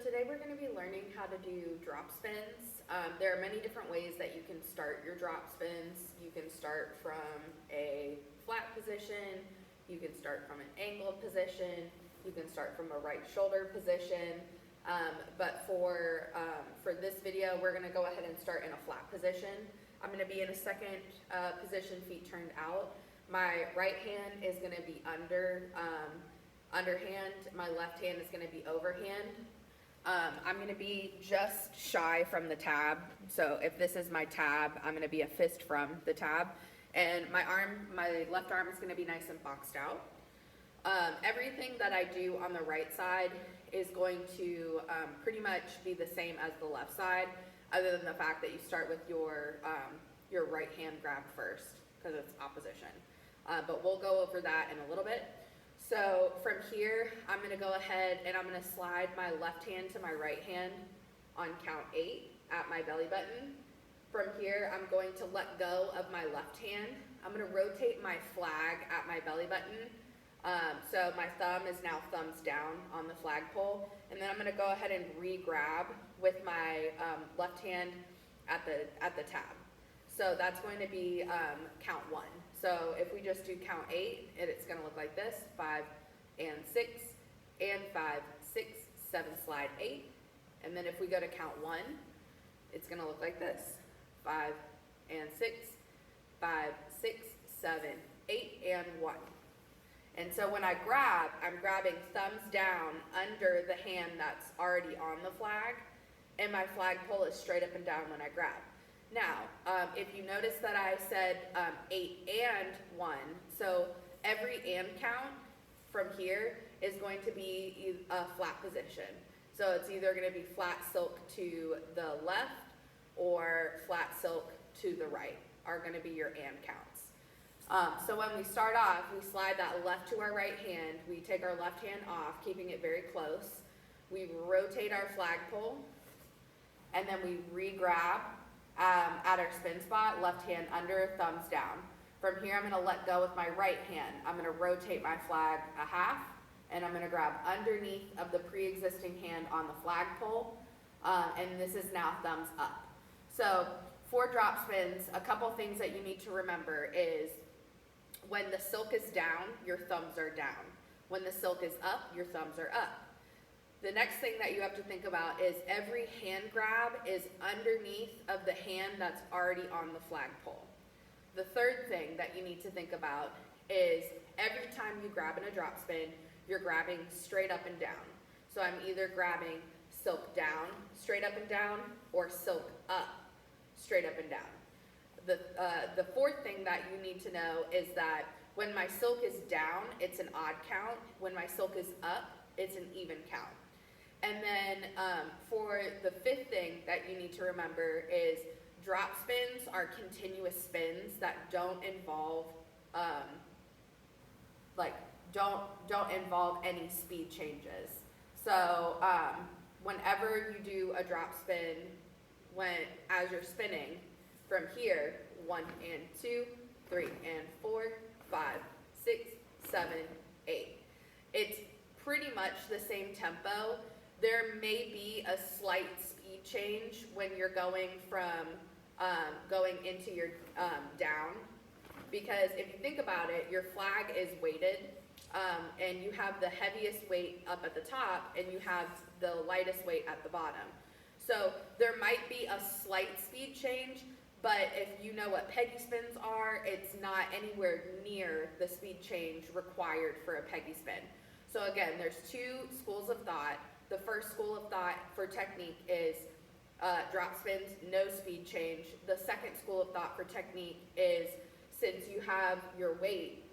today we're going to be learning how to do drop spins. There are many different ways that you can start your drop spins. You can start from a flat position, you can start from an angled position, you can start from a right shoulder position. But for this video, we're going to go ahead and start in a flat position. I'm going to be in a second position, feet turned out. My right hand is going to be underhand. My left hand is going to be overhand. I'm going to be just shy from the tab. So if this is my tab, I'm going to be a fist from the tab. And my left arm is going to be nice and boxed out. Everything that I do on the right side is going to pretty much be the same as the left side, other than the fact that you start with your right hand grab first, because it's opposition. But we'll go over that in a little bit. So from here, I'm going to go ahead and I'm going to slide my left hand to my right hand on count 8 at my belly button. From here, I'm going to let go of my left hand. I'm going to rotate my flag at my belly button. So my thumb is now thumbs down on the flagpole. And then I'm going to go ahead and re-grab with my left hand at the tab. So that's going to be count 1. So if we just do count 8, it's going to look like this: 5 and 6 and 5, 6, 7, slide 8. And then if we go to count 1, it's going to look like this: 5 and 6, 5, 6, 7, 8, and 1. And so when I grab, I'm grabbing thumbs down under the hand that's already on the flag, and my flagpole is straight up and down when I grab. Now, if you notice that I said 8 and 1, so every and count from here is going to be a flat position. So it's either going to be flat silk to the left or flat silk to the right are going to be your and counts. So when we start off, we slide that left to our right hand. We take our left hand off, keeping it very close. We rotate our flagpole, and then we re-grab at our spin spot, left hand under, thumbs down. From here, I'm going to let go with my right hand. I'm going to rotate my flag a half, and I'm going to grab underneath of the pre-existing hand on the flagpole, and this is now thumbs up. So for drop spins, a couple things that you need to remember is when the silk is down, your thumbs are down. When the silk is up, your thumbs are up. The next thing that you have to think about is every hand grab is underneath of the hand that's already on the flagpole. The third thing that you need to think about is every time you grab in a drop spin, you're grabbing straight up and down. So I'm either grabbing silk down, straight up and down, or silk up, straight up and down. The fourth thing that you need to know is that when my silk is down, it's an odd count. When my silk is up, it's an even count. And then for the fifth thing that you need to remember is drop spins are continuous spins that don't involve don't involve any speed changes. So whenever you do a drop spin, as you're spinning from here, 1 and 2, 3 and 4, 5, 6, 7, 8. It's pretty much the same tempo. There may be a slight speed change when you're going from going into your down, because if you think about it, your flag is weighted, and you have the heaviest weight up at the top, and you have the lightest weight at the bottom. So there might be a slight speed change, but if you know what peggy spins are, it's not anywhere near the speed change required for a peggy spin. So again, there's two schools of thought. The first school of thought for technique is drop spins, no speed change. The second school of thought for technique is, since you have your weight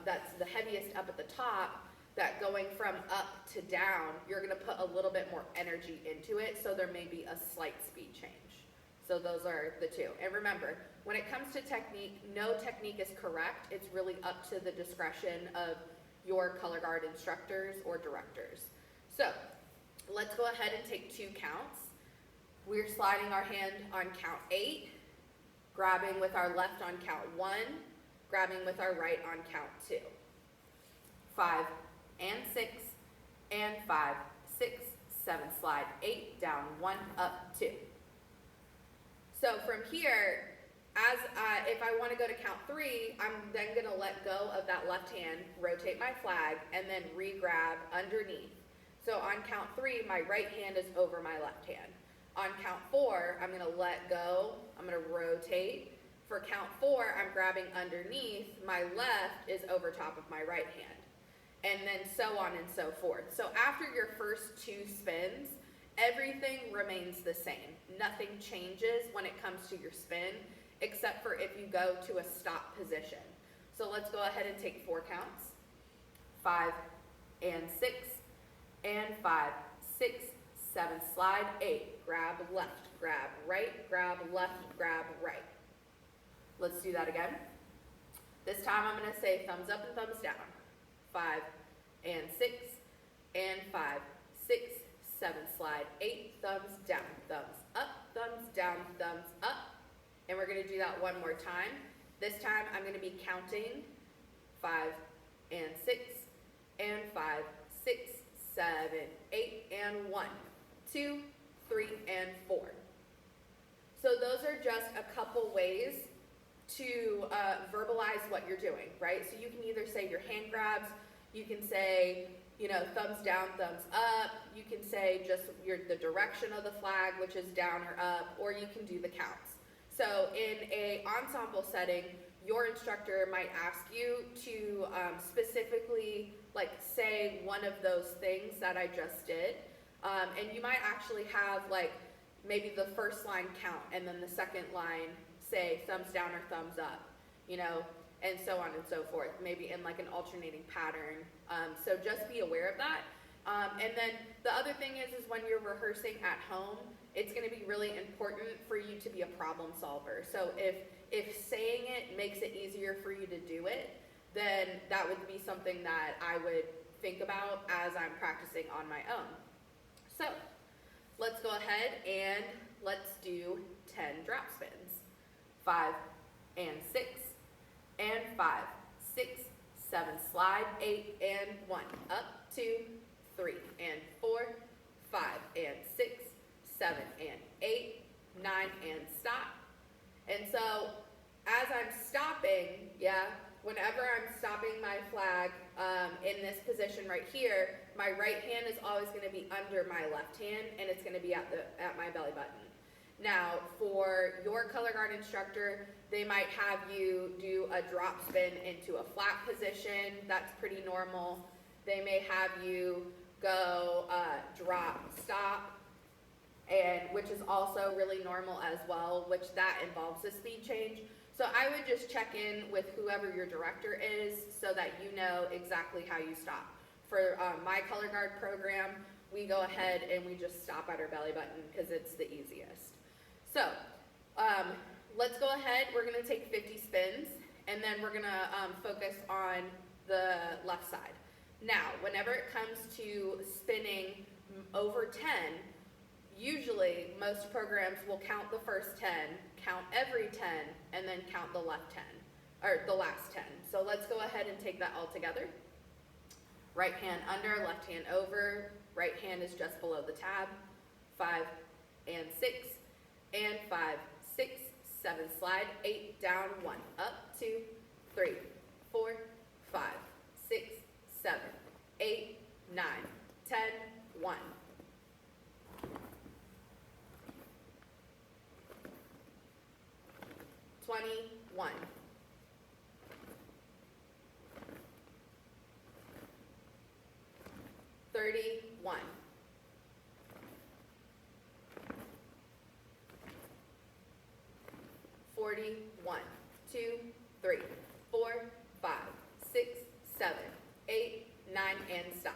that's the heaviest up at the top, that going from up to down, you're going to put a little bit more energy into it, so there may be a slight speed change. So those are the two. And remember, when it comes to technique, no technique is correct. It's really up to the discretion of your color guard instructors or directors. So let's go ahead and take 2 counts. We're sliding our hand on count 8, grabbing with our left on count 1, grabbing with our right on count 2. 5 and 6 and 5, 6, 7, slide 8, down 1, up 2. So from here, if I want to go to count 3, I'm then going to let go of that left hand, rotate my flag, and then re-grab underneath. So on count 3, my right hand is over my left hand. On count 4, I'm going to let go, I'm going to rotate. For count 4, I'm grabbing underneath, my left is over top of my right hand. And then so on and so forth. So after your first 2 spins, everything remains the same. Nothing changes when it comes to your spin, except for if you go to a stop position. So let's go ahead and take 4 counts. 5 and 6 and 5, 6, 7, slide 8, grab left, grab right, grab left, grab right. Let's do that again. This time I'm going to say thumbs up and thumbs down. 5 and 6 and 5, 6, 7, slide 8, thumbs down, thumbs up, thumbs down, thumbs up. And we're going to do that one more time. This time I'm going to be counting 5 and 6 and 5, 6, 7, 8 and 1, 2, 3 and 4. So those are just a couple ways to verbalize what you're doing, right? So you can either say your hand grabs, you can say, thumbs down, thumbs up, you can say just the direction of the flag, which is down or up, or you can do the counts. So in a ensemble setting, your instructor might ask you to specifically say one of those things that I just did, and you might actually have maybe the first line count and then the second line say thumbs down or thumbs up, and so on and so forth, maybe in an alternating pattern. So just be aware of that. And then the other thing is when you're rehearsing at home, it's going to be really important for you to be a problem solver. So if saying it makes it easier for you to do it, then that would be something that I would think about as I'm practicing on my own. So let's go ahead and let's do 10 drop spins. 5 and 6 and 5, 6, 7, slide 8 and 1, up 2, 3 and 4, 5 and 6, 7 and 8, 9 and stop. And so as I'm stopping, whenever I'm stopping my flag in this position right here, my right hand is always going to be under my left hand, and it's going to be at my belly button. Now, for your color guard instructor, they might have you do a drop spin into a flat position. That's pretty normal. They may have you go drop, stop, which is also really normal as well, which that involves a speed change. So I would just check in with whoever your director is so that you know exactly how you stop. For my color guard program, we go ahead and we just stop at our belly button because it's the easiest. So let's go ahead. We're going to take 50 spins, and then we're going to focus on the left side. Now, whenever it comes to spinning over 10, usually most programs will count the first 10, count every 10, and then count the last 10. So let's go ahead and take that all together. Right hand under, left hand over, right hand is just below the tab. 5 and 6 and 5, 6, 7, slide 8, down 1, up 2, 3, 4, 5, 6, 7, 8, 9, 10, 1. 21. 31. 41. 2, 3, 4, 5, 6, 7, 8, 9, and stop.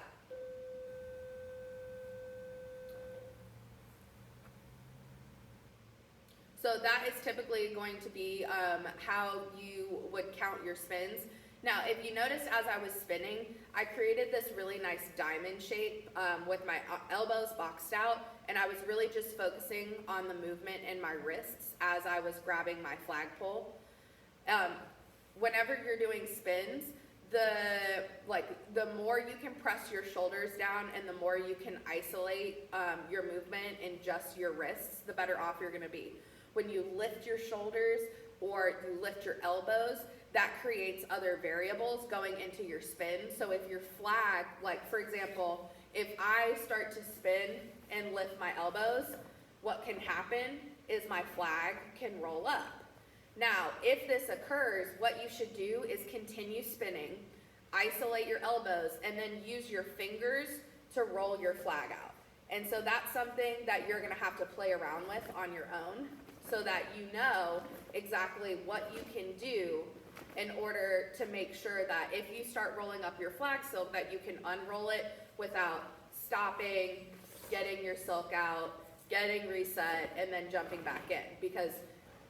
So that is typically going to be how you would count your spins. Now, if you notice as I was spinning, I created this really nice diamond shape with my elbows boxed out, and I was really just focusing on the movement in my wrists as I was grabbing my flagpole. Whenever you're doing spins, the more you can press your shoulders down and the more you can isolate your movement in just your wrists, the better off you're gonna be. When you lift your shoulders or you lift your elbows, that creates other variables going into your spin. So if your flag, like for example, if I start to spin and lift my elbows, what can happen is my flag can roll up. Now, if this occurs, what you should do is continue spinning, isolate your elbows, and then use your fingers to roll your flag out. And so that's something that you're gonna have to play around with on your own so that you know exactly what you can do in order to make sure that if you start rolling up your flag silk, that you can unroll it without stopping, getting your silk out, getting reset, and then jumping back in. Because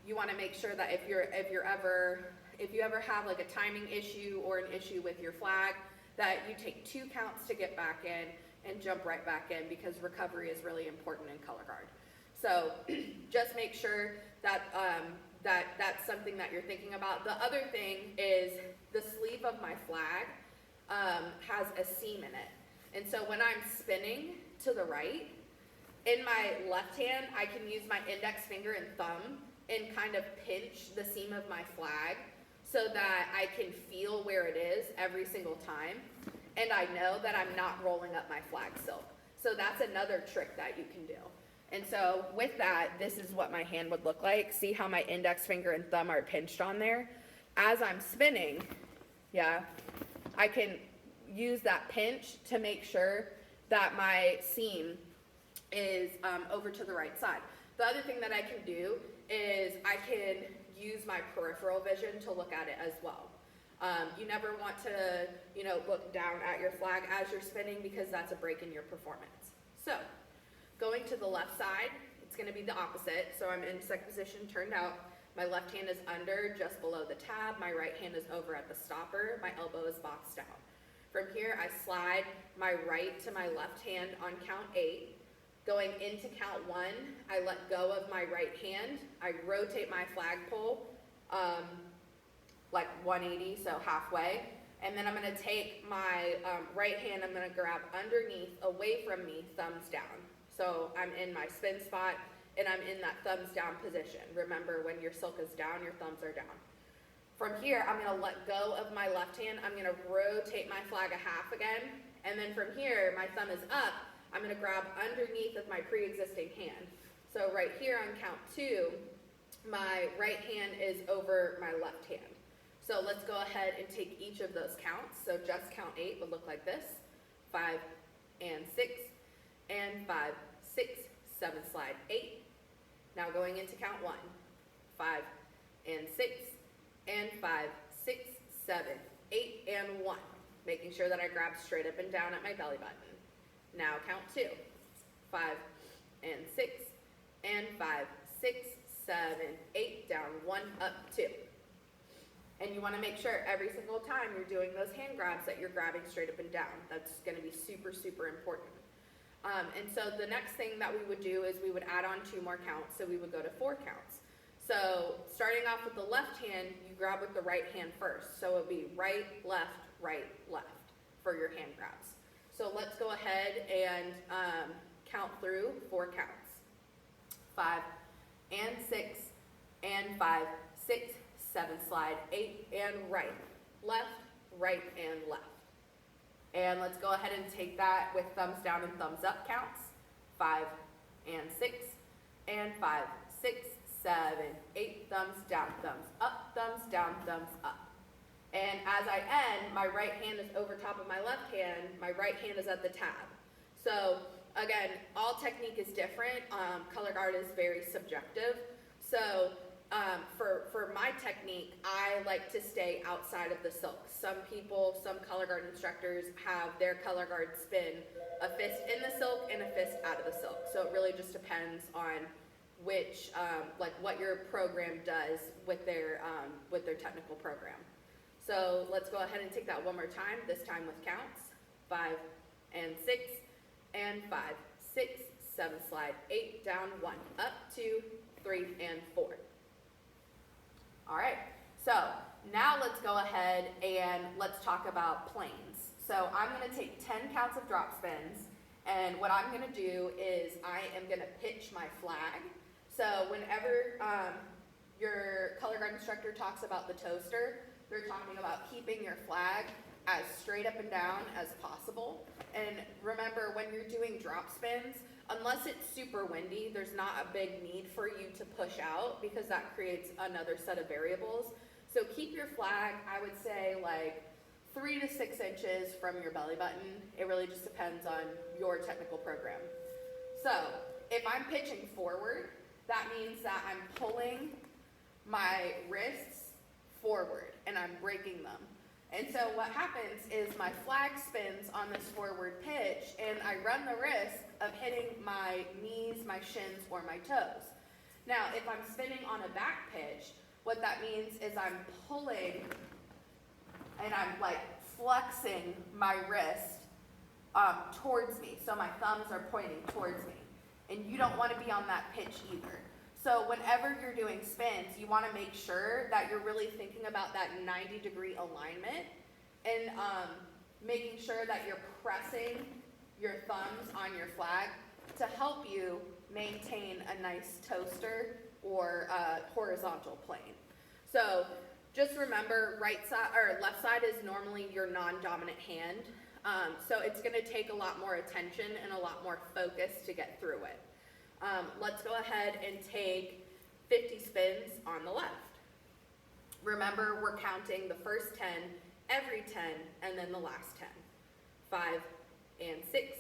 you want to make sure that if you ever have like a timing issue or an issue with your flag, that you take 2 counts to get back in and jump right back in, because recovery is really important in color guard. So just make sure that that's something that you're thinking about. The other thing is the sleeve of my flag has a seam in it. And so when I'm spinning to the right, in my left hand, I can use my index finger and thumb and kind of pinch the seam of my flag so that I can feel where it is every single time. And I know that I'm not rolling up my flag silk. So that's another trick that you can do. And so with that, this is what my hand would look like. See how my index finger and thumb are pinched on there? As I'm spinning, yeah, I can use that pinch to make sure that my seam is over to the right side. The other thing that I can do is I can use my peripheral vision to look at it as well. You never want to, look down at your flag as you're spinning, because that's a break in your performance. So, going to the left side, it's going to be the opposite. So I'm in second position, turned out. My left hand is under, just below the tab. My right hand is over at the stopper. My elbow is boxed down. From here, I slide my right to my left hand on count 8. Going into count 1, I let go of my right hand. I rotate my flagpole like 180, so halfway. And then I'm going to take my right hand, I'm going to grab underneath, away from me, thumbs down. So I'm in my spin spot, and I'm in that thumbs down position. Remember, when your silk is down, your thumbs are down. From here, I'm going to let go of my left hand. I'm going to rotate my flag a half again. And then from here, my thumb is up. I'm going to grab underneath of my pre-existing hand. So right here on count 2, my right hand is over my left hand. So let's go ahead and take each of those counts. So just count 8 would look like this. 5 and 6 and 5, 6, 7, slide 8. Now going into count 1. 5 and 6 and 5, 6, 7, 8 and 1. Making sure that I grab straight up and down at my belly button. Now count 2. 5 and 6 and 5, 6, 7, 8, down 1, up 2. And you want to make sure every single time you're doing those hand grabs that you're grabbing straight up and down. That's going to be super, super important. And so the next thing that we would do is we would add on 2 more counts, so we would go to 4 counts. So starting off with the left hand, you grab with the right hand first. So it would be right, left for your hand grabs. So let's go ahead and count through 4 counts. 5 and 6 and 5, 6, 7, slide 8 and right, and left. And let's go ahead and take that with thumbs down and thumbs up counts. 5 and 6 and 5, 6, 7, 8, thumbs down, thumbs up, thumbs down, thumbs up. And as I end, my right hand is over top of my left hand, my right hand is at the tab. So again, all technique is different. Color guard is very subjective. So for my technique, I like to stay outside of the silk. Some people, some color guard instructors have their color guard spin a fist in the silk and a fist out of the silk. So it really just depends on which, what your program does with their technical program. So let's go ahead and take that one more time, this time with counts. 5 and 6 and 5, 6, 7, slide 8, down 1, up 2, 3, and 4. All right, So now let's go ahead and let's talk about planes. So I'm going to take 10 counts of drop spins, and what I'm going to do is I am going to pitch my flag. So whenever your color guard instructor talks about the toaster, they're talking about keeping your flag as straight up and down as possible. And remember, when you're doing drop spins, unless it's super windy, there's not a big need for you to push out because that creates another set of variables. So keep your flag, I would say, like 3 to 6 inches from your belly button. It really just depends on your technical program. So if I'm pitching forward, that means that I'm pulling my wrists forward and I'm breaking them. And so what happens is my flag spins on this forward pitch and I run the risk of hitting my knees, my shins, or my toes. Now, if I'm spinning on a back pitch, what that means is I'm pulling and I'm like flexing my wrist towards me. So my thumbs are pointing towards me. And you don't want to be on that pitch either. So whenever you're doing spins, you want to make sure that you're really thinking about that 90-degree alignment and making sure that you're pressing your thumbs on your flag to help you maintain a nice toaster or horizontal plane. So just remember, right side or left side is normally your non-dominant hand. So it's going to take a lot more attention and a lot more focus to get through it. Let's go ahead and take 50 spins on the left. Remember, we're counting the first 10, every 10, and then the last 10. 5 and 6,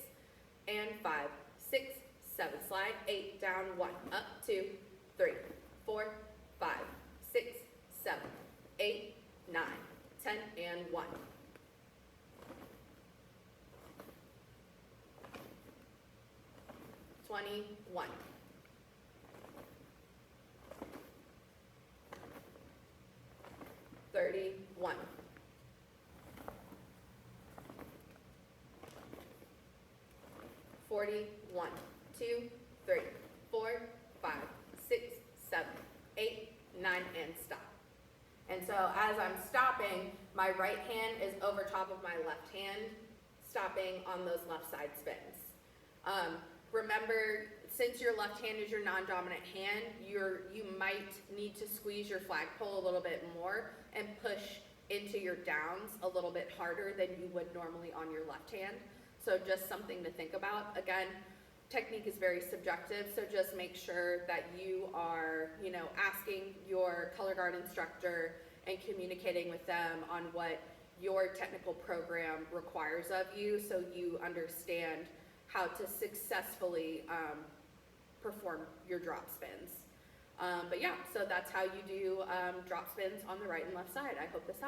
and 5, 6, 7, slide, 8, down, 1, up, 2, 3, 4, 5, 6, 7, 8, 9, 10, and 1. 21. 31. 41. 2, 3, 4, 5, 6, 7, 8, 9, and stop. And so as I'm stopping, my right hand is over top of my left hand, stopping on those left side spins. Remember, since your left hand is your non-dominant hand, you might need to squeeze your flagpole a little bit more and push into your downs a little bit harder than you would normally on your left hand. So just something to think about. Again, technique is very subjective, so just make sure that you are, asking your color guard instructor and communicating with them on what your technical program requires of you so you understand how to successfully perform your drop spins. But yeah, so that's how you do drop spins on the right and left side. I hope this helps.